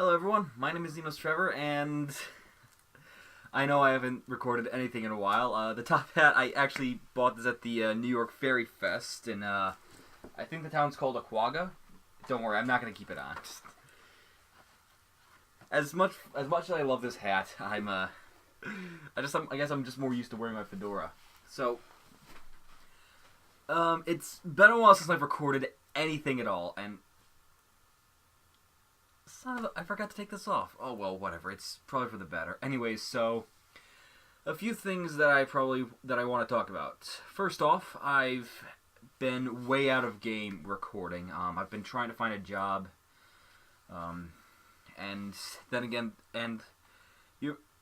Hello everyone, my name is Xenos and I know I haven't recorded anything in a while. The top hat, I actually bought this at the New York Fairy Fest, and I think the town's called Aquaga. Don't worry, I'm not going to keep it on. As much as I love this hat, I guess I'm just more used to wearing my fedora. So, it's been a while since I've recorded anything at all, and I forgot to take this off. Oh, well, whatever. It's probably for the better. Anyways, so a few things that I want to talk about. First off, I've been way out of game recording. I've been trying to find a job. And then again, I'm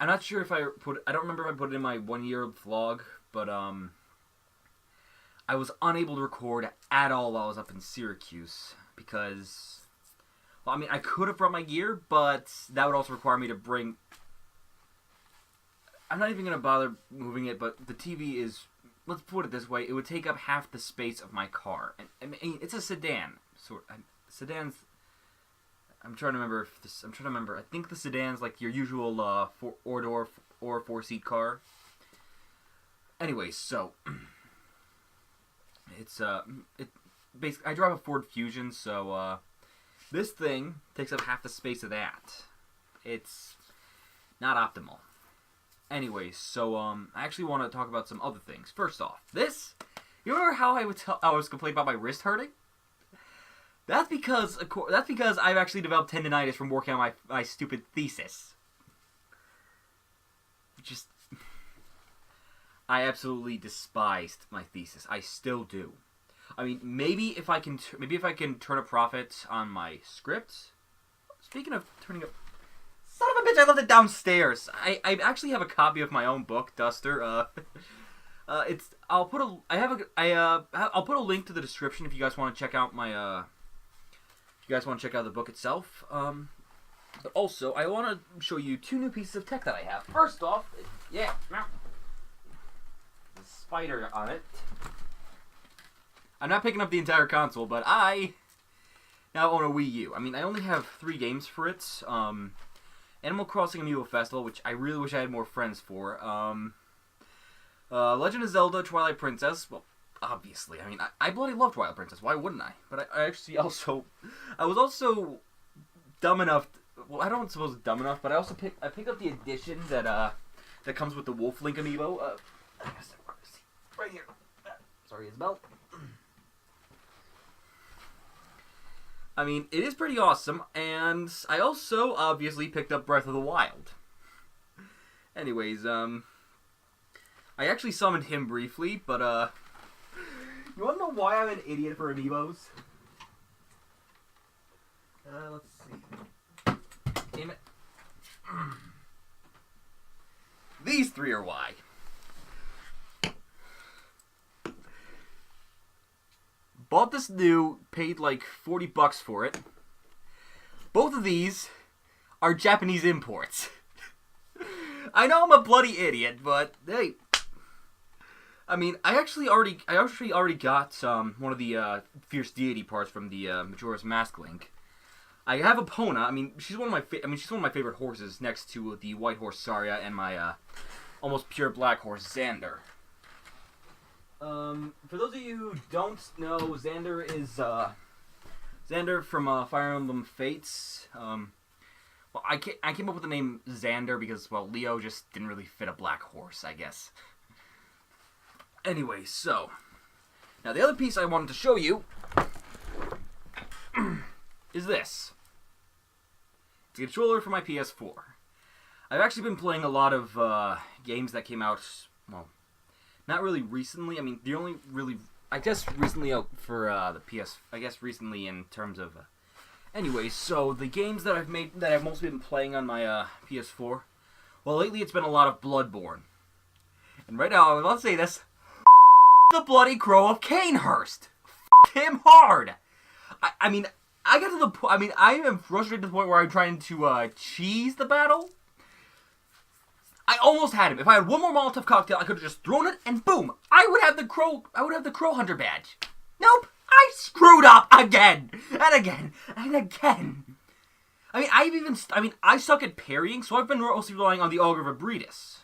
not sure if I don't remember if I put it in my 1-year vlog, but I was unable to record at all while I was up in Syracuse because, well, I mean, I could have brought my gear, but that would also require me to bring... I'm not even going to bother moving it, but the TV is... Let's put it this way. It would take up half the space of my car. And I mean, it's a sedan. Sedans... I'm trying to remember. I think the sedan's like your usual four-door or four-seat car. Anyway, so... It's, basically... I drive a Ford Fusion, so, this thing takes up half the space of that. It's not optimal. Anyways, so I actually want to talk about some other things. First off, this, you remember how I was complaining about my wrist hurting? That's because I've actually developed tendonitis from working on my stupid thesis. Just, I absolutely despised my thesis. I still do. I mean, maybe if I can turn a profit on my script. Speaking of turning up, son of a bitch! I left it downstairs. I actually have a copy of my own book, Duster. I'll put a link to the description if you guys want to check out my if you guys want to check out the book itself. But also I want to show you 2 new pieces of tech that I have. First off, yeah, the spider on it. I'm not picking up the entire console, but I now own a Wii U. I mean, I only have 3 games for it. Animal Crossing Amiibo Festival, which I really wish I had more friends for. Legend of Zelda Twilight Princess. Well, obviously. I mean, I bloody love Twilight Princess. Why wouldn't I? But I was also dumb enough... well, I don't suppose dumb enough, but I picked up the edition that comes with the Wolf Link Amiibo. Right here. Sorry, Isabel. I mean, it is pretty awesome, and I also obviously picked up Breath of the Wild. Anyways, I actually summoned him briefly, but, you wanna know why I'm an idiot for amiibos? Let's see. Damn it. These 3 are why. Bought this new, paid like $40 for it. Both of these are Japanese imports. I know I'm a bloody idiot, but hey. I mean, I actually already got one of the Fierce Deity parts from the Majora's Mask Link. I have Epona. I mean, she's one of my favorite horses, next to the white horse Saria and my almost pure black horse Xander. For those of you who don't know, Xander is, Xander from, Fire Emblem Fates. Well, I came up with the name Xander because, well, Leo just didn't really fit a black horse, I guess. Anyway, so, now the other piece I wanted to show you is this. It's a controller for my PS4. I've actually been playing a lot of, games that came out, well, not really recently. I mean, the only really... I guess recently out for the PS... I guess recently in terms of... Anyway, so the games that I've mostly been playing on my PS4... Well, lately it's been a lot of Bloodborne. And right now, I'm about to say this... the bloody Crow of Canehurst! Him hard! I mean, I got to the point... I mean, I am frustrated to the point where I'm trying to cheese the battle... I almost had him. If I had one more Molotov cocktail, I could have just thrown it, and boom! I would have the Crow Hunter badge. Nope! I screwed up again! And again! And again! I mean, I suck at parrying, so I've been mostly relying on the Augur of Abretus.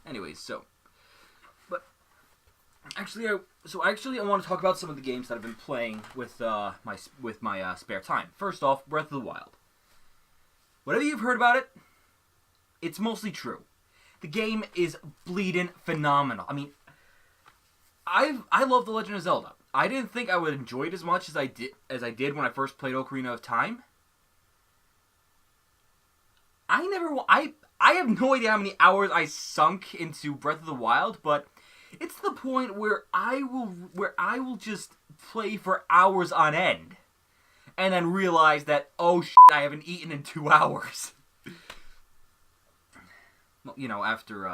Anyways, but actually, I want to talk about some of the games that I've been playing with my spare time. First off, Breath of the Wild. Whatever you've heard about it, it's mostly true. The game is bleeding phenomenal. I mean, I love The Legend of Zelda. I didn't think I would enjoy it as much as I did when I first played Ocarina of Time. I have no idea how many hours I sunk into Breath of the Wild, but it's the point where I will just play for hours on end, and then realize that, oh shit, I haven't eaten in 2 hours. Well, you know, after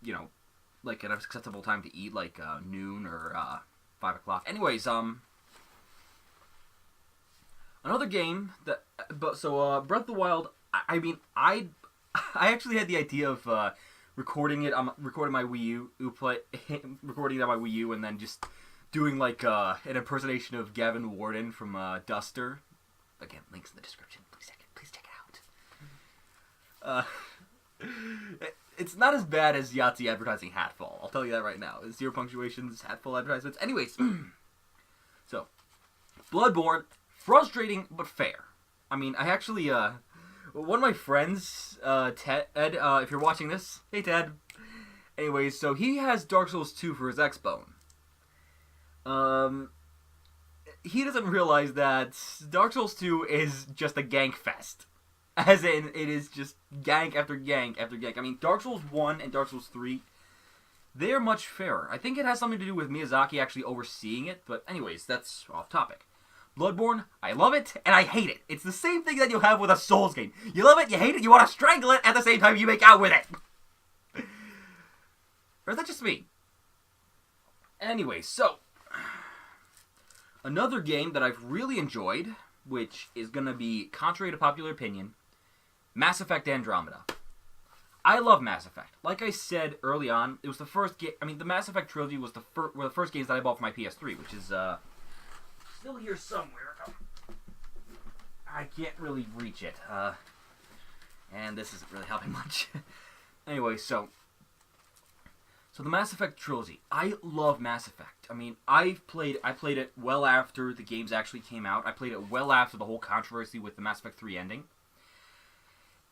you know, like an acceptable time to eat, like noon or 5 o'clock. Anyways, another game that, Breath of the Wild. I mean, I actually had the idea of recording it. I'm recording my Wii U, recording it on my Wii U, and then just doing like an impersonation of Gavin Warden from Duster. Again, links in the description. Please check it out. It's not as bad as Yahtzee advertising Hatfall. I'll tell you that right now. It's 0 punctuations, Hatfall advertisements. Anyways, so Bloodborne, frustrating but fair. I mean, I actually one of my friends, Ted, if you're watching this, hey Ted. Anyways, so he has Dark Souls 2 for his Xbone. He doesn't realize that Dark Souls 2 is just a gank fest. As in, it is just gank after gank after gank. I mean, Dark Souls 1 and Dark Souls 3, they're much fairer. I think it has something to do with Miyazaki actually overseeing it, but anyways, that's off topic. Bloodborne, I love it, and I hate it. It's the same thing that you'll have with a Souls game. You love it, you hate it, you want to strangle it, at the same time you make out with it. Or is that just me? Anyway, so another game that I've really enjoyed, which is going to be contrary to popular opinion, Mass Effect Andromeda. I love Mass Effect. Like I said early on, it was the first game. I mean, the Mass Effect trilogy was were the first games that I bought for my PS3, which is still here somewhere. I can't really reach it, and this isn't really helping much. Anyway, so the Mass Effect trilogy. I love Mass Effect. I mean, I played it well after the games actually came out. I played it well after the whole controversy with the Mass Effect 3 ending.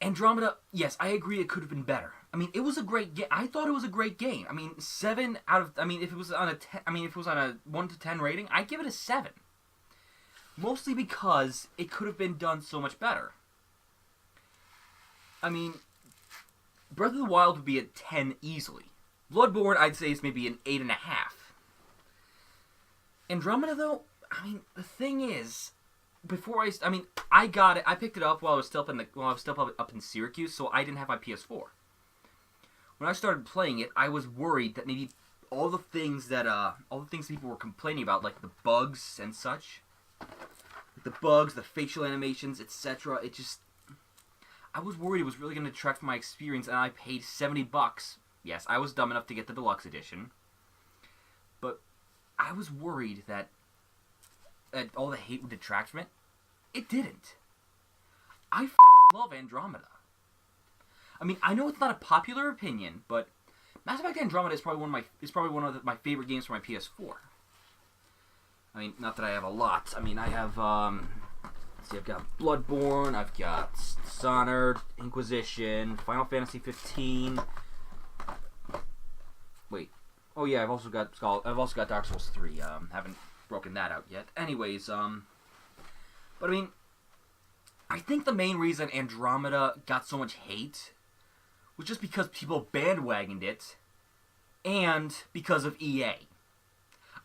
Andromeda, yes, I agree it could have been better. I mean, it was a great game. I thought it was a great game. I mean, 7 out of, I mean, if it was on a 10, I mean, if it was on a 1 to 10 rating, I'd give it a 7. Mostly because it could have been done so much better. I mean, Breath of the Wild would be a 10 easily. Bloodborne, I'd say, is maybe an 8.5. Andromeda, though, I mean, the thing is, I got it. I picked it up while I was still up in Syracuse, so I didn't have my PS4. When I started playing it, I was worried that maybe all the things people were complaining about, like the bugs and such, the bugs, the facial animations, etc. I was worried it was really going to detract from my experience, and I paid $70. Yes, I was dumb enough to get the deluxe edition, but I was worried that all the hate would detract from it. It didn't. I love Andromeda. I mean, I know it's not a popular opinion, but Mass Effect Andromeda is probably one of my favorite games for my PS4. I mean, not that I have a lot. I mean, I have let's see, I've got Bloodborne, I've got Dishonored, Inquisition, Final Fantasy 15. Wait. Oh yeah, I've also got Dark Souls 3. Haven't broken that out yet. Anyways, but I mean, I think the main reason Andromeda got so much hate was just because people bandwagoned it, and because of EA.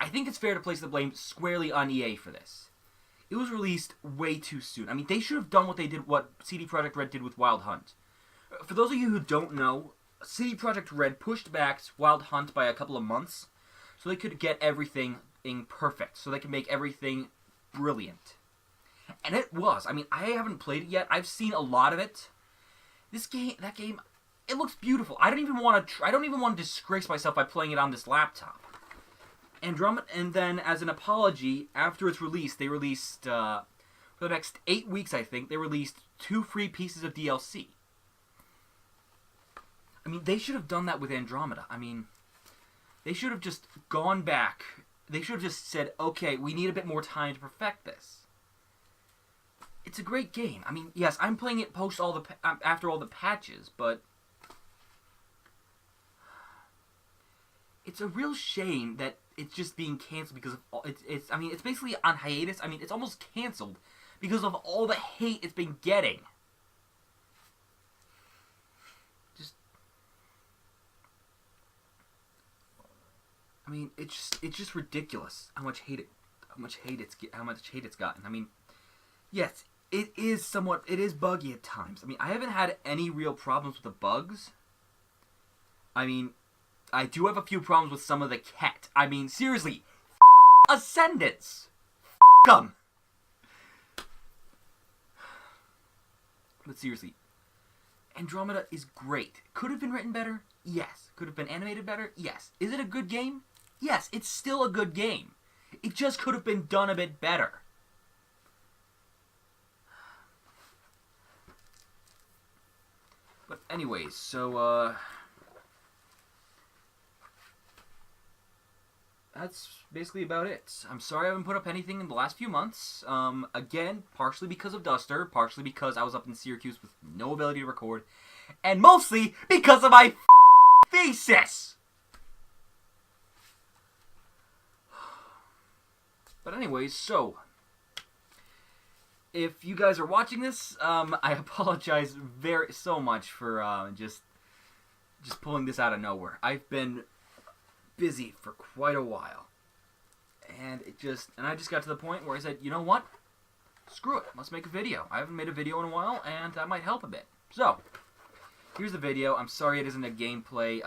I think it's fair to place the blame squarely on EA for this. It was released way too soon. I mean, they should have done what CD Projekt Red did with Wild Hunt. For those of you who don't know, CD Projekt Red pushed back Wild Hunt by a couple of months so they could get everything perfect, so they could make everything brilliant. And it was. I mean, I haven't played it yet. I've seen a lot of it. That game, it looks beautiful. I don't even want to disgrace myself by playing it on this laptop. Andromeda, and then as an apology, after its release, they released, for the next 8 weeks, I think, they released 2 free pieces of DLC. I mean, they should have done that with Andromeda. I mean, they should have just gone back. They should have just said, okay, we need a bit more time to perfect this. It's a great game. I mean, yes, I'm playing it after all the patches, but it's a real shame that it's just being canceled because of I mean, it's basically on hiatus. I mean, it's almost canceled because of all the hate it's been getting. I mean, it's just ridiculous how much hate it's gotten. I mean, yes, it is buggy at times. I mean, I haven't had any real problems with the bugs. I mean, I do have a few problems with some of the cat. I mean, seriously, Ascendants, them. But seriously, Andromeda is great. Could have been written better? Yes. Could have been animated better? Yes. Is it a good game? Yes, it's still a good game. It just could have been done a bit better. But anyways, so, that's basically about it. I'm sorry I haven't put up anything in the last few months. Again, partially because of Duster, partially because I was up in Syracuse with no ability to record, and mostly because of my thesis! But anyways, so, if you guys are watching this, I apologize so much for just pulling this out of nowhere. I've been busy for quite a while, and I just got to the point where I said, you know what? Screw it. Let's make a video. I haven't made a video in a while, and that might help a bit. So, here's the video. I'm sorry it isn't a gameplay.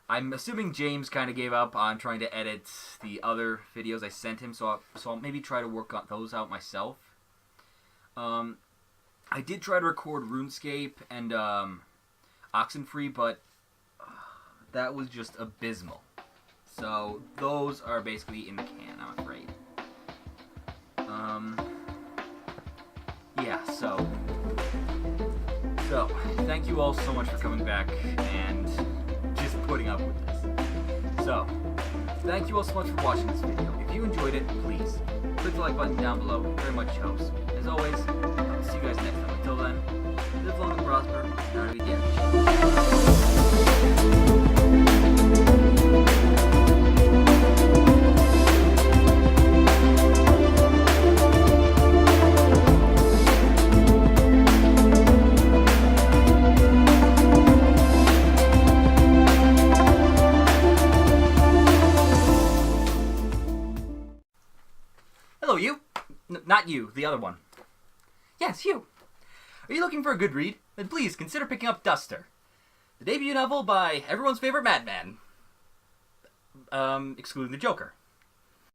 I'm assuming James kind of gave up on trying to edit the other videos I sent him, so I'll maybe try to work on those out myself. I did try to record RuneScape and Oxenfree, but that was just abysmal. So those are basically in the can, I'm afraid. Yeah, so thank you all so much for coming back and just putting up with this. So, thank you all so much for watching this video. If you enjoyed it, please click the like button down below. It very much helps. As always, I'll see you guys next time. Until then, live long and prosper. And hello, you. Not you, the other one. Yes, you. Are you looking for a good read? Then please consider picking up Duster, the debut novel by everyone's favorite madman. Excluding the Joker.